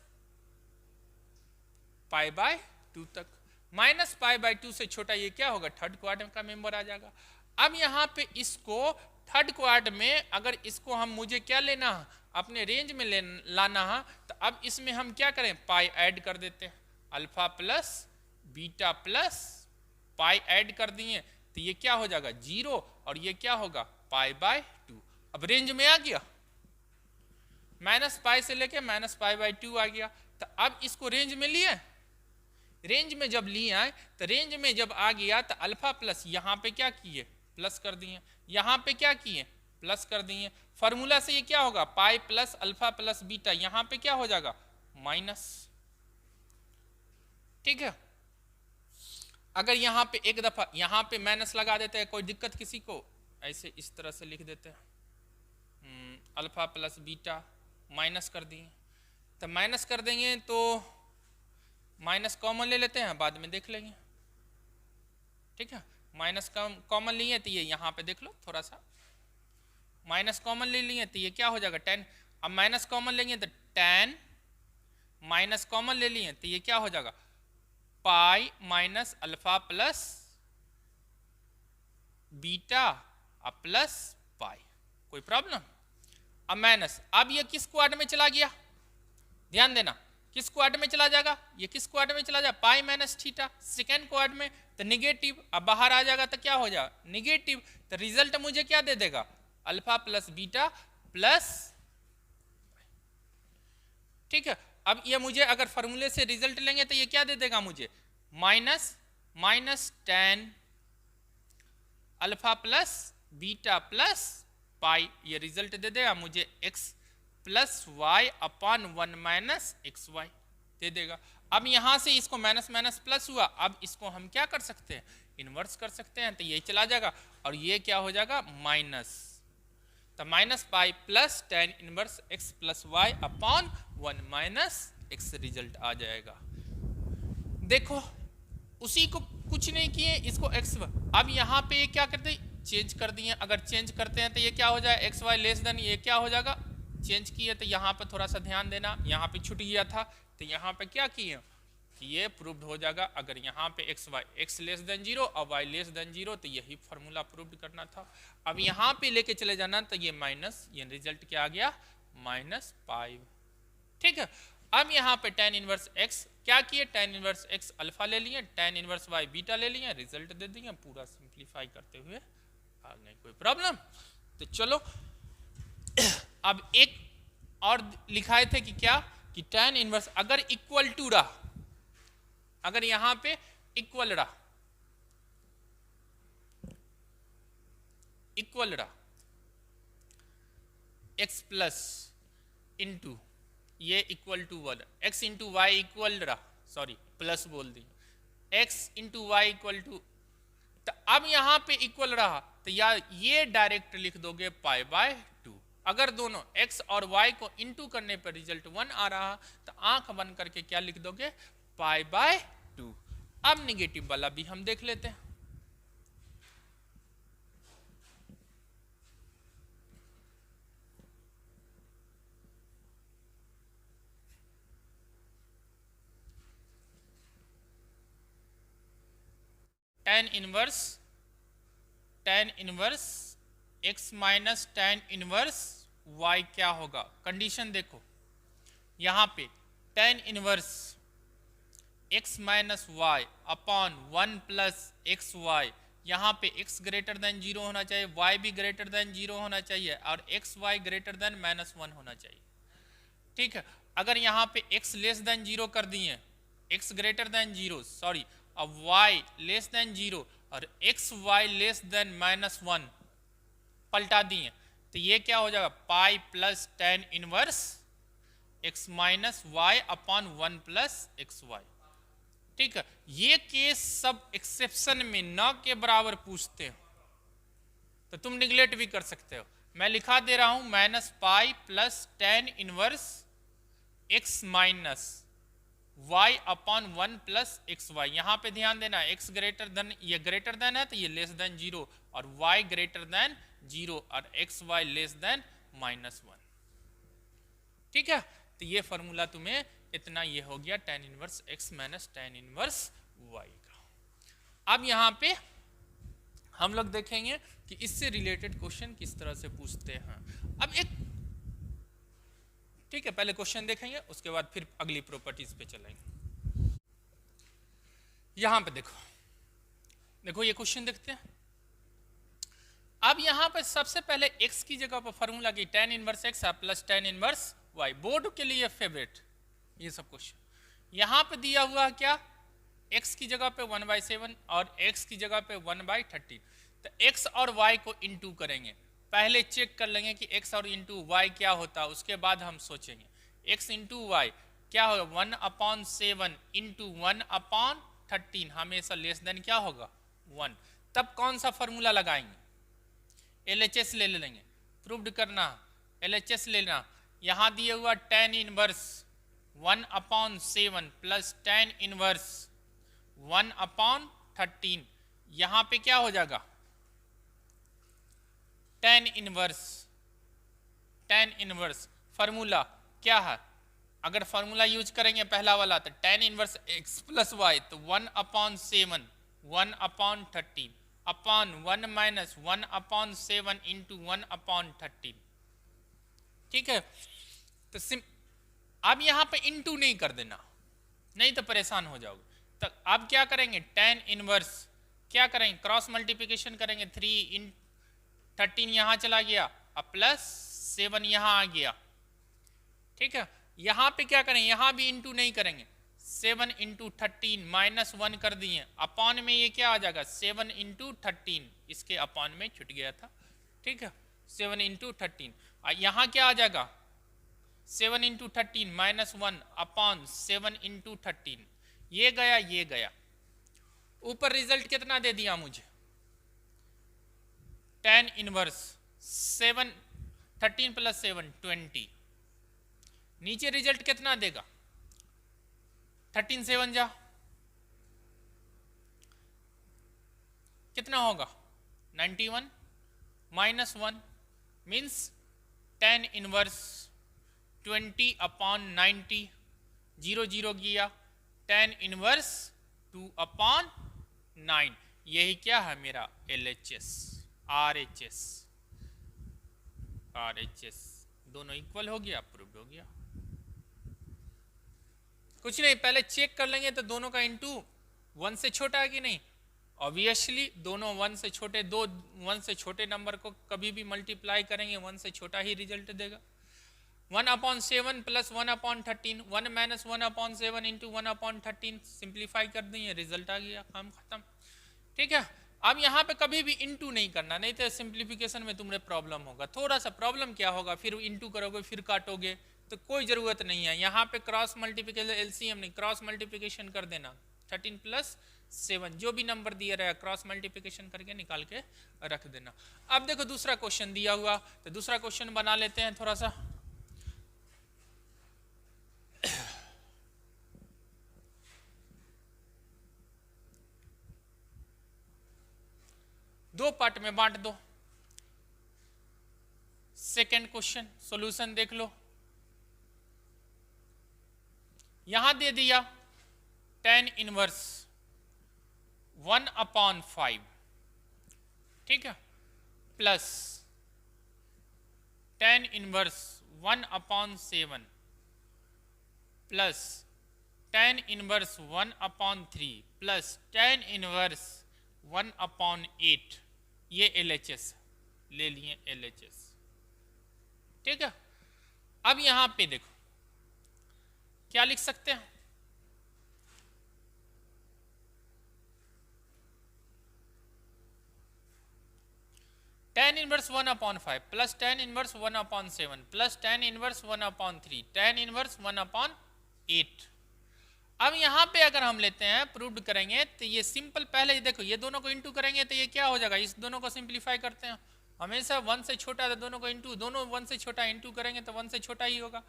पाई बाय 2 तक। माइनस पाई बाय 2 से छोटा ये क्या होगा थर्ड क्वाड का मेंबर आ जाएगा। अब यहां पे इसको थर्ड क्वाड में अगर इसको हम मुझे क्या लेना है अपने रेंज में लाना है तो अब इसमें हम क्या करें पाई ऐड कर देते हैं, अल्फा प्लस बीटा प्लस पाई ऐड कर दिए तो ये क्या हो जाएगा 0 और ये क्या होगा पाई बाय 2। अब रेंज में आ गया, माइनस पाई से लेके माइनस पाई बाय 2 आ गया। तो अब इसको रेंज में लिए, रेंज में जब लिए आए तो रेंज में जब आ गया तो अल्फा प्लस यहाँ पे क्या किए प्लस कर दिए, यहाँ पे क्या किए प्लस कर दिए। फॉर्मूला से ये क्या होगा pi plus alpha plus beta, यहाँ पे क्या हो जाएगा माइनस, ठीक है। अगर यहाँ पे एक दफा यहाँ पे माइनस लगा देते हैं, कोई दिक्कत किसी को, ऐसे इस तरह से लिख देते हैं अल्फा प्लस बीटा माइनस कर दिए, तो माइनस कर देंगे तो माइनस कॉमन ले लेते हैं बाद में देख लेंगे, ठीक है। माइनस कॉमन लिए तो ये यहाँ पे देख लो थोड़ा सा, माइनस कॉमन ले लिए तो ये क्या हो जाएगा 10। अब माइनस कॉमन लेंगे तो 10 माइनस कॉमन ले लिए तो ये क्या हो जाएगा pi minus alpha plus beta plus पाई, कोई प्रॉब्लम। अब माइनस, अब ये किस क्वाड में चला गया, ध्यान देना किस क्वाड में चला जाएगा, ये किस क्वाड में चला जाएगा, pi minus theta, second quad में, तो निगेटिव, अब बाहर आ जाएगा तो क्या हो जाएगा निगेटिव, तो रिजल्ट मुझे क्या दे देगा अल्फा प्लस बीटा प्लस, ठीक है। अब ये मुझे अगर फॉर्मूले से रिजल्ट लेंगे तो ये क्या दे देगा मुझे minus ten alpha plus beta plus pi, ये रिजल्ट दे देगा मुझे x plus Y upon 1 minus x y दे देगा। अब यहां से इसको माइनस माइनस प्लस हुआ, अब इसको हम क्या कर सकते हैं इन्वर्स कर सकते हैं, तो ये चला जाएगा और ये क्या हो जाएगा माइनस, तो minus pi plus tan inverse x plus Y upon 1 minus X result आ जाएगा। देखो उसी को कुछ नहीं किए, इसको x, अब यहाँ पे ये क्या करते हैं चेंज कर दिए, अगर चेंज करते हैं तो ये क्या हो जाए एक्स वाई लेस देन, ये क्या हो जाएगा चेंज किए, तो यहाँ पे थोड़ा सा ध्यान देना, यहाँ पे छूट गया था, तो यहाँ पे क्या किए कि ये प्रूव्ड हो जाएगा, अगर यहाँ पे x y x less than 0 और वाई लेस देन 0, तो यही फॉर्मूला प्रूव्ड करना था। अब यहाँ पे लेके चले जाना, तो ये माइनस, ये रिजल्ट क्या आ गया -5, ठीक है। अब यहाँ पे tan इनवर्स x क्या किए, tan इनवर्स x अल्फा ले लिए, tan इनवर्स y बीटा ले लिए, रिजल्ट दे दिए, पूरा सिंप्लीफाई करते हुए आ गए, कोई प्रॉब्लम। तो चलो अब एक और लिखाए थे कि क्या कि tan इनवर्स अगर इक्वल टू रहा, अगर यहां पे इक्वल रहा x प्लस इंटू ये equal to 1 x into y equal रहा, सॉरी प्लस बोल दी, x into y equal to, तो अब यहां पे इक्वल रहा तो या ये डायरेक्ट लिख दोगे π/2, अगर दोनों x और y को इंटू करने पर रिजल्ट 1 आ रहा तो आंख बंद करके क्या लिख दोगे π/2। अब निगेटिव वाला भी हम देख लेते हैं, tan inverse x minus tan inverse y क्या होगा, कंडीशन देखो यहाँ पे tan inverse x minus y upon 1 plus x y, यहाँ पे x ग्रेटर देन 0 होना चाहिए, y भी ग्रेटर देन 0 होना चाहिए और एक्स वाई ग्रेटर देन -1 होना चाहिए, ठीक है। अगर यहाँ पे x लेस देन 0 कर दिए, x ग्रेटर देन 0 सॉरी, अब y लेस देन 0 और एक्स वाई लेस देन -1 पलटा दिए, तो ये क्या हो जाएगा pi plus tan inverse x minus y upon 1 plus x y, ठीक है। ये केस सब एक्सेप्शन में न के बराबर पूछते हो तो तुम निगलेक्ट भी कर सकते हो, मैं लिखा दे रहा हूं -pi plus tan inverse x minus y upon 1 plus x y, यहाँ पे ध्यान देना x ग्रेटर देन, ये ग्रेटर देन है तो ये लेस देन 0 और y ग्रेटर देन 0 और एक्स वाई लेस देन -1, ठीक है। तो ये फॉर्मूला तुम्हें इतना ये हो गया tan inverse x minus tan inverse y का। अब यहाँ पे हम लोग देखेंगे कि इससे रिलेटेड क्वेश्चन किस तरह से पूछते हैं। अब एक, ठीक है, पहले क्वेश्चन देखेंगे उसके बाद फिर अगली प्रॉपर्टीज पे चलेंगे। यहां पे देखो ये क्वेश्चन देखते हैं। अब यहां पर सबसे पहले x की जगह पर फॉर्मूला की tan inverse x plus tan inverse y, board के लिए फेवरेट ये सब क्वेश्चन। यहां पे दिया हुआ क्या, x की जगह पे 1/7 और x की जगह पे 1/13, तो x और y को इंटू करेंगे, पहले चेक कर लेंगे कि x और इंटू वाई क्या होता है, उसके बाद हम सोचेंगे x इंटू वाई क्या होगा 1/7 इंटू 1/13, हमेशा लेस देन क्या होगा 1, तब कौन सा फॉर्मूला लगाएंगे LHS ले लेंगे, प्रूव्ड करना LHS लेना, यहाँ दिए हुआ tan inverse 1/7 plus tan inverse 1/13, यहाँ पे क्या हो जाएगा tan इनवर्स फार्मूला क्या है, अगर फार्मूला यूज करेंगे पहला वाला तो tan inverse x plus y, तो 1/7 1/13 अपॉन 1 माइनस 1/7 इंटू 1/13, ठीक है। तो अब यहां पे इनटू नहीं कर देना, नहीं तो परेशान हो जाओगे। तो अब क्या करेंगे, tan इनवर्स क्या करेंगे, क्रॉस मल्टीप्लिकेशन करेंगे, 3 इन 13 यहां चला गया, अब प्लस 7 यहां आ गया। ठीक है, यहां पे क्या करें, यहां भी इंटू नहीं करेंगे, 7 इंटू 13 माइनस 1 कर दिए, अपॉन में ये क्या आ जाएगा 7 इंटू 13, इसके अपॉन में छूट गया था। ठीक है, 7 इंटू 13, यहां क्या आ जाएगा 7 इंटू 13 माइनस 1 अपॉन 7 इंटू 13, ये गया ये गया। ऊपर रिजल्ट कितना दे दिया मुझे, tan इनवर्स 7 13 प्लस 7 20, नीचे रिजल्ट कितना देगा 13 7 जा कितना होगा 91 minus 1 means tan inverse 20 upon 90, 0 0 गया, tan इनवर्स 2 अपॉन 9, यही क्या है मेरा LHS RHS, RHS दोनों इक्वल हो गया, प्रूव्ड हो गया। कुछ नहीं, पहले चेक कर लेंगे तो दोनों का इंटू 1 से छोटा है कि नहीं, ऑब्वियसली दोनों 1 से छोटे, दो 1 से छोटे नंबर को कभी भी मल्टीप्लाई करेंगे 1 से छोटा ही रिजल्ट देगा। 1 upon 7 plus 1 upon 13, 1 minus 1 upon 7 into 1 upon 13, simplify कर देंगे, रिजल्ट आ गया, काम खत्म। ठीक है, अब यहाँ पे कभी भी इंटू नहीं करना, नहीं तो सिंप्लीफिकेशन में तुम्हें प्रॉब्लम होगा। थोड़ा सा प्रॉब्लम क्या होगा, फिर इंटू करोगे फिर काटोगे, तो कोई ज़रूरत नहीं है। यहाँ पे क्रॉस मल्टीप्लिकेशन, एलसीएम नहीं, क्रॉस मल्टीप्लिकेशन कर देना, 13 प्लस 7 जो भी नंबर दिया रहा है क्रॉस मल्टीप्लिकेशन करके निकाल के रख देना। अब देखो दूसरा क्वेश्चन दिया हुआ, तो दूसरा क्वेश्चन बना लेते हैं थोड़ा सा। दो पार्ट में बांट दो। सेकेंड क्वेश्चन सॉल्यूशन देख लो, यहां दे दिया tan इनवर्स 1 अपॉन 5, ठीक है, plus tan inverse 1 upon 7 plus tan inverse 1 upon 3 plus tan inverse 1 upon 8, ये LHS ले लिए, LHS। ठीक है, अब यहां पे देखो क्या लिख सकते हैं, tan inverse 1 upon 5 plus tan inverse 1 upon 7 plus tan inverse 1 upon 3 tan inverse 1 upon 8। अब यहाँ पे अगर हम लेते हैं प्रूव्ड करेंगे तो ये सिंपल, पहले देखो ये दोनों को इंटू करेंगे तो ये क्या हो जाएगा, इस दोनों को सिंप्लीफाई करते हैं, हमेशा 1 से छोटा तो दोनों को इंटू, दोनों 1 से छोटा इंटू करेंगे तो 1 से छोटा ही होगा,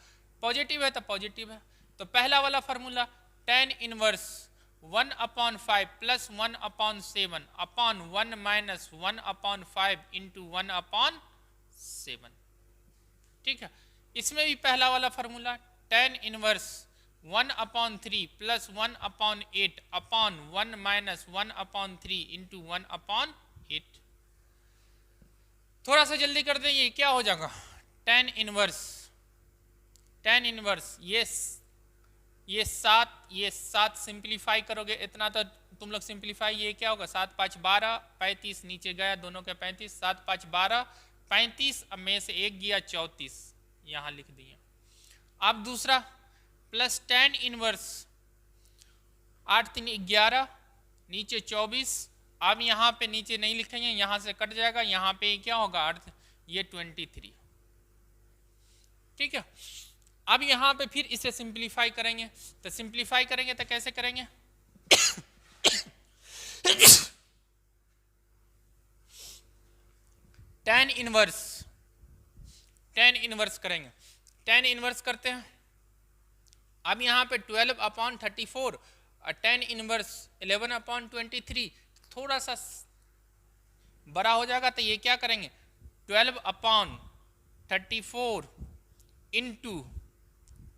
पॉजिटिव है तो पॉजिटिव है। तो पहला वाला formula tan inverse 1 upon 5 plus 1 upon 7 upon 1 minus 1 upon 5 into 1 upon 7। ठीक है, इसमें भी पहला वाला formula tan inverse 1 upon 3 plus 1 upon 8 upon 1 minus 1 upon 3 into 1 upon 8। थोड़ा सा जल्दी कर दें, ये क्या हो जाएगा tan इनवर्स ये 7 सिंप्लीफाई करोगे, इतना तो तुम लोग सिंप्लीफाई, ये क्या होगा 7 5 12 35, नीचे गया दोनों के 35, 7 5 12 35, अब में से एक गया 34, यहां लिख दिए। अब दूसरा प्लस tan इनवर्स 8 3 11 नीचे 24, अब यहाँ पे नीचे नहीं लिखेंगे, यहाँ से कट जाएगा, यहाँ पे क्या होगा अर्थ ये 23। ठीक है, अब यहाँ पे फिर इसे सिंप्लीफाई करेंगे, तो सिंप्लीफाई करेंगे तो कैसे करेंगे tan इनवर्स करेंगे, tan इनवर्स करते हैं। अब यहाँ पे 12 अपॉन 34 और tan इनवर्स 11 अपॉन 23 थोड़ा सा बड़ा हो जाएगा, तो ये क्या करेंगे 12 अपॉन 34 इंटू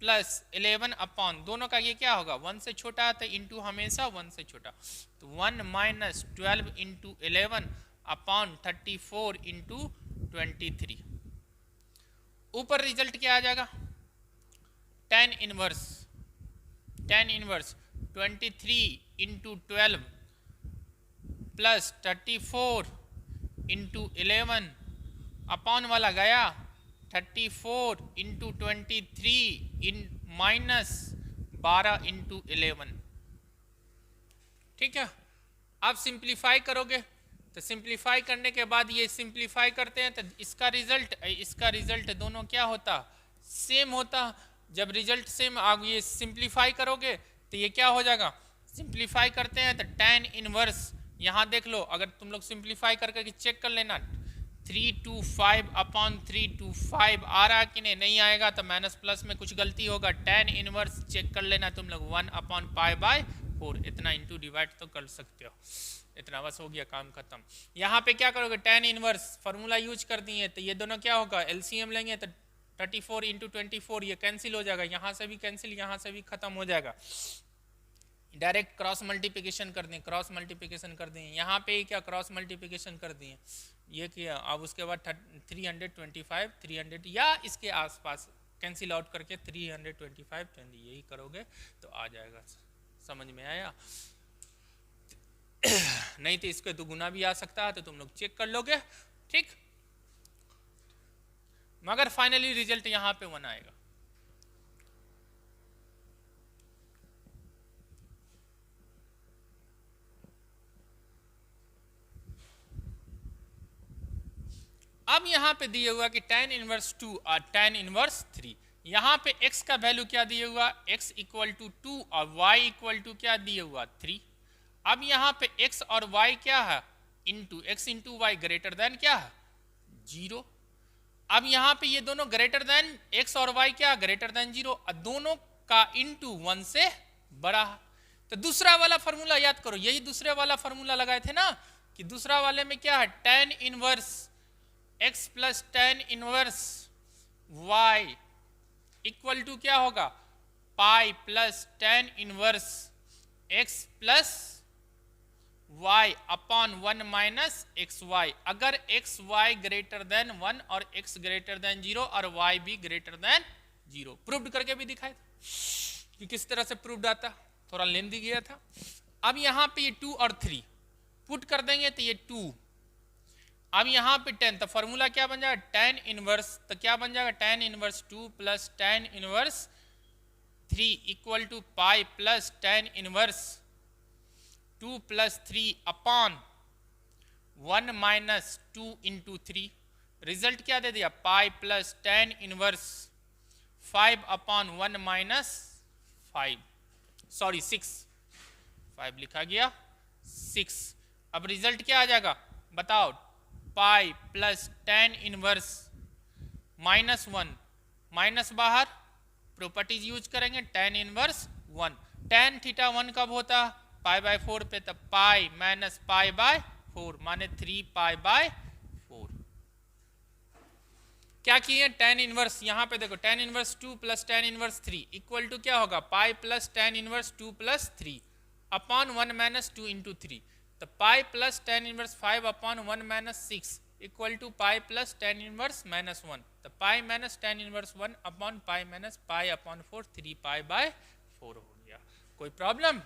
प्लस 11 अपॉन, दोनों का ये क्या होगा 1 से छोटा है तो इंटू हमेशा 1 से छोटा, तो 1 माइनस 12 इंटू 11 अपॉन 34 इंटू 23। ऊपर रिजल्ट क्या आ जाएगा tan inverse 23 into 12 plus 34 into 11 upon वाला गया 34 इंटू 23 इन माइनस 12 इंटू 11। ठीक है, आप सिंप्लीफाई करोगे तो सिंप्लीफाई करने के बाद ये सिंप्लीफाई करते हैं तो इसका रिजल्ट दोनों क्या होता, सेम होता। जब रिजल्ट सेम आप ये सिंप्लीफाई करोगे तो ये क्या हो जाएगा, सिंप्लीफाई करते हैं तो tan इनवर्स, यहाँ देख लो, अगर तुम लोग सिंप्लीफाई करके चेक कर लेना 325 अपॉन 325 आ रहा कि नहीं आएगा तो माइनस प्लस में कुछ गलती होगा। tan इनवर्स चेक कर लेना तुम लोग 1 अपॉन पाई बाय 4, इतना इंटू डिवाइड तो कर सकते हो, इतना बस हो गया, काम खत्म। यहाँ पे क्या करोगे, tan इनवर्स फार्मूला यूज कर दिए तो ये दोनों क्या होगा, एलसीएम लेंगे तो 34 इंटू 24 ये कैंसिल हो जाएगा, यहाँ से भी कैंसिल, यहाँ से भी खत्म हो जाएगा। डायरेक्ट क्रॉस मल्टीप्लिकेशन कर दें, क्रॉस मल्टीप्लिकेशन कर दें, यहाँ पे क्या क्रॉस मल्टीप्लिकेशन कर दिए, ये किया। अब उसके बाद 325 300 या इसके आसपास कैंसिल आउट करके 325 यही करोगे तो आ जाएगा। समझ में आया? नहीं तो इसके दुगुना भी आ सकता है, तो तुम लोग चेक कर लोगे। ठीक, मगर फाइनली रिजल्ट यहां पे 1 आएगा। अब यहां पे दिए हुआ कि tan इनवर्स 2 और tan इनवर्स 3, यहां पे x का वैल्यू क्या दिए हुआ, x इक्वल टू 2 और y इक्वल टू क्या दिए हुआ 3। अब यहाँ पे x और y क्या है, into x into y greater than क्या है 0। अब यहाँ पे ये दोनों ग्रेटर देन x और y क्या ग्रेटर देन 0, दोनों का इंटू 1 से बड़ा है। तो दूसरा वाला फॉर्मूला याद करो, यही दूसरे वाला फॉर्मूला लगाए थे ना, कि दूसरा वाले में क्या है, tan inverse x plus tan inverse y equal to क्या होगा, pi plus tan inverse x plus y upon 1 minus x y. अगर एक्स वाई ग्रेटर देन 1 और x ग्रेटर देन 0 और y भी ग्रेटर देन 0, प्रूव्ड करके भी दिखाए कि किस तरह से प्रूव्ड आता, थोड़ा लेंदी गया था। अब यहाँ पे ये 2 और 3 पुट कर देंगे तो ये 2, अब यहाँ पे 10, तो फॉर्मूला क्या बन जाएगा, tan इनवर्स, तो क्या बन जाएगा, tan inverse 2 plus tan inverse 3 equal to pi plus tan inverse 2 plus 3 upon 1 minus 2 into 3। Result क्या दे दिया, pi plus tan inverse 5 upon 1 minus 5, sorry 6, 5 लिखा गया 6। अब रिजल्ट क्या आ जाएगा बताओ, पाई plus tan inverse minus 1, minus बाहर, प्रॉपर्टीज यूज करेंगे, tan इनवर्स 1, tan थीटा 1 कब होता, पाई बाय 4 पे, तब पाई माइनस पाई बाय 4 माने 3 पाई बाय 4। क्या किए, tan इनवर्स, यहाँ पे देखो tan inverse 2 plus tan inverse 3 equal to क्या होगा, pi plus tan inverse 2 plus 3 upon 1 minus 2 into 3, तो pi plus tan inverse 5 upon 1 minus 6 equal to pi plus tan inverse minus 1, तो pi minus tan inverse 1 upon pi minus pi upon 4, 3 pi by 4 हो गया। कोई प्रॉब्लम?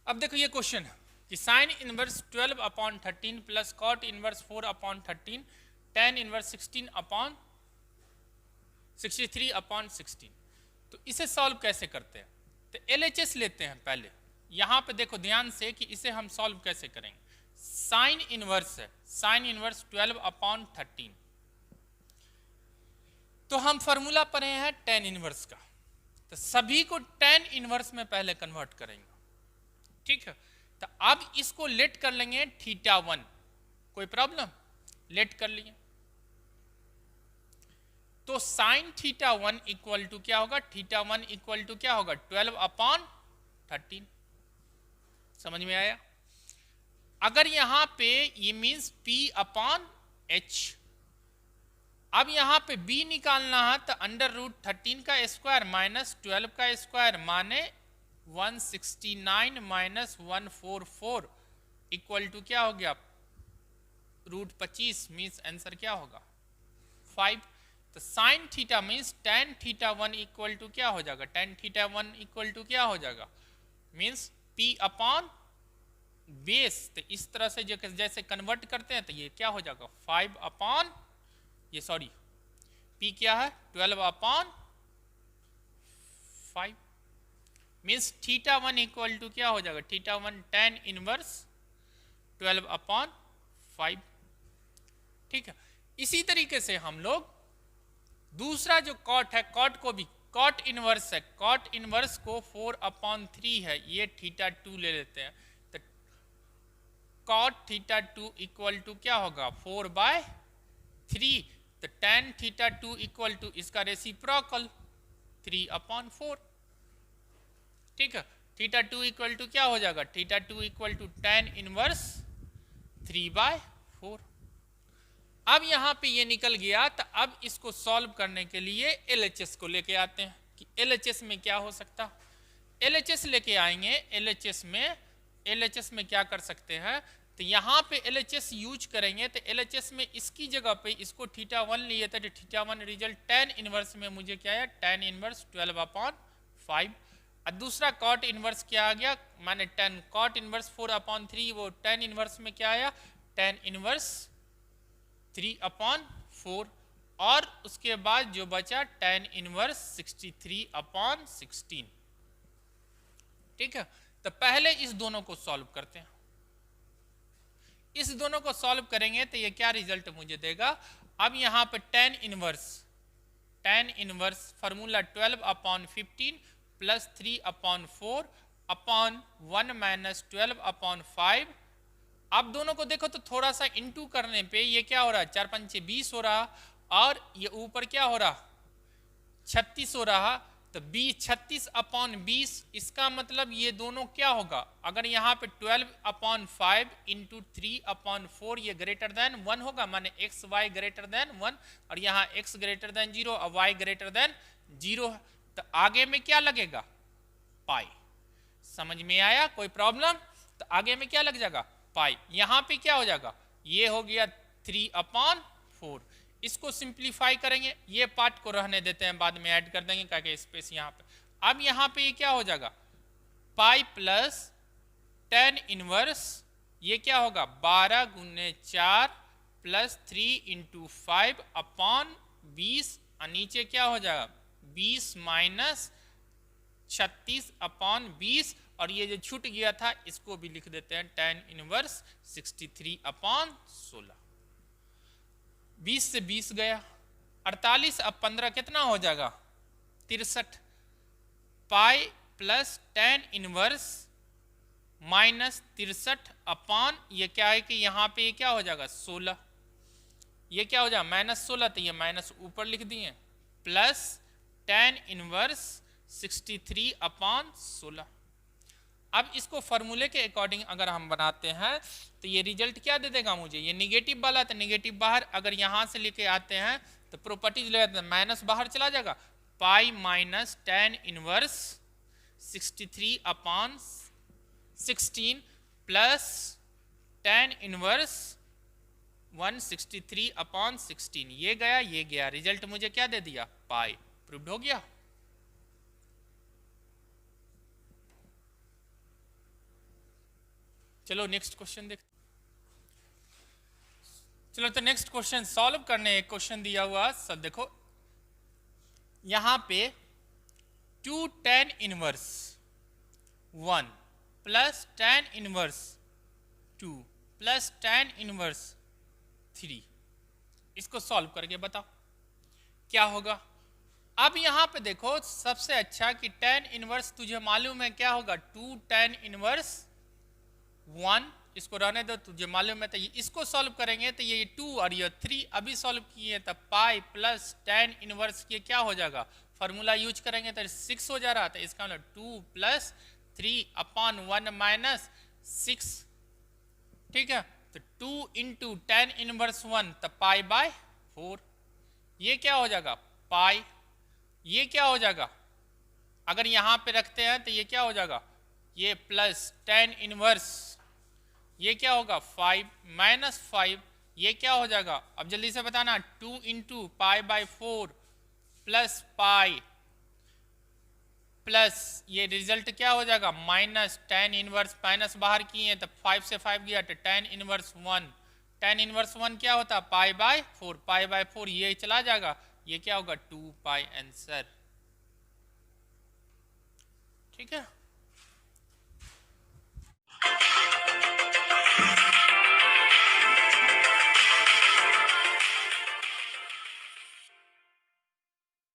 अब देखो ये क्वेश्चन है कि sine inverse 12 upon 13 plus cot inverse 4 upon 13 tan inverse 16 upon 63 upon 16, तो इसे सॉल्व कैसे करते हैं, तो LHS लेते हैं पहले। यहाँ पे देखो ध्यान से कि इसे हम सॉल्व कैसे करेंगे। साइन इनवर्स है, साइन इनवर्स 12 अपॉन 13, तो हम फॉर्मूला पढ़े हैं tan इनवर्स का, तो सभी को tan इनवर्स में पहले कन्वर्ट करेंगे। ठीक है, तो अब इसको लेट कर लेंगे थीटा 1, कोई प्रॉब्लम, लेट कर लिए तो साइन थीटा 1 इक्वल टू क्या होगा, थीटा 1 इक्वल टू क्या होगा 12 अपॉन 13। समझ में आया? अगर यहां पे ये मीन्स P अपॉन H, अब यहां पे B निकालना है तो अंडर रूट 13 का स्क्वायर माइनस 12 का स्क्वायर माने 169 माइनस 144 इक्वल टू क्या हो गया रूट 25, मीन्स आंसर क्या होगा 5। तो sine theta means tan theta one equal to क्या हो जाएगा, tan theta one equal to क्या हो जाएगा, मीन्स पी अपॉन बेस। तो इस तरह से जैसे कन्वर्ट करते हैं तो ये क्या हो जाएगा, 5 अपॉन ये सॉरी पी क्या है 12 upon 5 means theta one equal to क्या हो जाएगा, theta one tan inverse 12 upon 5। ठीक है, इसी तरीके से हम लोग दूसरा जो कॉट है, कॉट को भी कॉट इनवर्स है, कॉट इनवर्स को 4 अपॉन 3 है, ये थीटा 2 ले लेते हैं। तो कॉट थीटा 2 इक्वल टू क्या होगा 4/3। तो टेन थीटा 2 इक्वल टू इसका रेसिप्रोकल 3 अपॉन 4। ठीक है, थीटा 2 इक्वल टू क्या हो जाएगा, theta 2 equal to tan inverse 3/4। अब यहां पे ये निकल गया, तो अब इसको सॉल्व करने के लिए LHS को लेके आते हैं कि LHS में क्या हो सकता। LHS लेके आएंगे, LHS में क्या कर सकते हैं, तो यहाँ पे LHS यूज करेंगे। तो LHS में इसकी जगह पे इसको थीटा वन लिए थे, तो theta one result tan inverse में मुझे क्या आया, टेन इनवर्स 12 अपॉन 5। और दूसरा कॉट इनवर्स क्या आ गया, मैंने टेन कॉट इनवर्स 4 अपॉन 3, वो टेन इनवर्स में क्या आया, टेन इनवर्स 3 अपॉन 4। और उसके बाद जो बचा टेन इनवर्स 63 अपॉन 16। ठीक है, तो पहले इस दोनों को सॉल्व करते हैं। इस दोनों को सॉल्व करेंगे तो ये क्या रिजल्ट मुझे देगा। अब यहां पे tan inverse formula 12 upon 15 plus 3 upon 4 upon 1 minus 12 upon 5। अब दोनों को देखो तो थोड़ा सा इंटू करने पे ये क्या हो रहा है, 4 पंचे 20 हो रहा, और ये ऊपर क्या हो रहा 36 हो रहा। तो 36 अपॉन 20, इसका मतलब ये दोनों क्या होगा, अगर यहाँ पे 12 अपॉन 5 इंटू 3 अपॉन 4 ये ग्रेटर देन 1 होगा, माने एक्स वाई ग्रेटर देन 1, और यहाँ एक्स ग्रेटर देन 0 और वाई ग्रेटर देन 0। तो आगे में क्या लगेगा, पाई। समझ में आया, कोई प्रॉब्लम। तो आगे में क्या लग जाएगा, पाई। यहाँ पे क्या हो जाएगा, ये हो गया 3 अपॉन 4। इसको सिंप्लीफाई करेंगे, ये पार्ट को रहने देते हैं, बाद में ऐड कर देंगे क्या स्पेस यहाँ पे। अब यहाँ पे ये क्या हो जाएगा, पाई प्लस टेन इनवर्स, ये क्या होगा 12 गुने 4 प्लस 3 इंटू 5 अपॉन 20, और नीचे क्या हो जाएगा 20 माइनस 36 अपॉन 20, और ये जो छूट गया था इसको भी लिख देते हैं टेन इनवर्स 63 अपॉन 16। 20 से 20 गया 48, अब 15 कितना हो जाएगा 63। पाई plus tan inverse minus 63 upon ये क्या है कि यहाँ पे ये क्या हो जाएगा 16, ये क्या हो जाएगा माइनस 16, तो ये माइनस ऊपर लिख दिए, प्लस टेन इनवर्स 63 अपॉन 16। अब इसको फॉर्मूले के अकॉर्डिंग अगर हम बनाते हैं तो ये रिजल्ट क्या दे देगा मुझे, ये निगेटिव वाला, तो निगेटिव बाहर, अगर यहाँ से लेके आते हैं तो प्रॉपर्टीज ले आते हैं, माइनस बाहर चला जाएगा, pi minus tan inverse 63 upon 16 plus tan inverse 163 upon 16, ये गया, रिजल्ट मुझे क्या दे दिया, पाई। प्रूव्ड हो गया। चलो नेक्स्ट क्वेश्चन देख। चलो तो नेक्स्ट क्वेश्चन सॉल्व करने, एक क्वेश्चन दिया हुआ सब देखो, यहां पे 2 tan inverse 1 plus tan inverse 2 plus tan inverse 3, इसको सॉल्व करके बताओ क्या होगा। अब यहां पे देखो सबसे अच्छा कि टेन इनवर्स तुझे मालूम है क्या होगा, 2 टेन इनवर्स 1, इसको रहने दो, तुझे मालूम है। तो इसको सॉल्व करेंगे तो ये 2 और ये 3 अभी सॉल्व किए, तब पाई प्लस टेन इनवर्स ये क्या हो जाएगा, फॉर्मूला यूज करेंगे तो 6 हो जा रहा था, इसका मतलब 2 प्लस 3 अपॉन 1 माइनस 6। ठीक है, तो 2 इंटू टेन इनवर्स 1 तब पाई बाय 4, ये क्या हो जाएगा पाई, ये क्या हो जाएगा, अगर यहां पे रखते हैं तो ये क्या हो जाएगा, ये प्लस टेन इनवर्स, ये क्या होगा 5 माइनस 5 ये क्या हो जाएगा, अब जल्दी से बताना, 2 into pi by 4 plus pi plus ये रिजल्ट क्या हो जाएगा माइनस tan इनवर्स, माइनस बाहर किए तो 5 से 5 गया तो tan इनवर्स 1, tan इनवर्स 1 क्या होता है पाई बाय 4, पाई बाय 4 ये चला जाएगा, ये क्या होगा 2 पाई आंसर। ठीक है।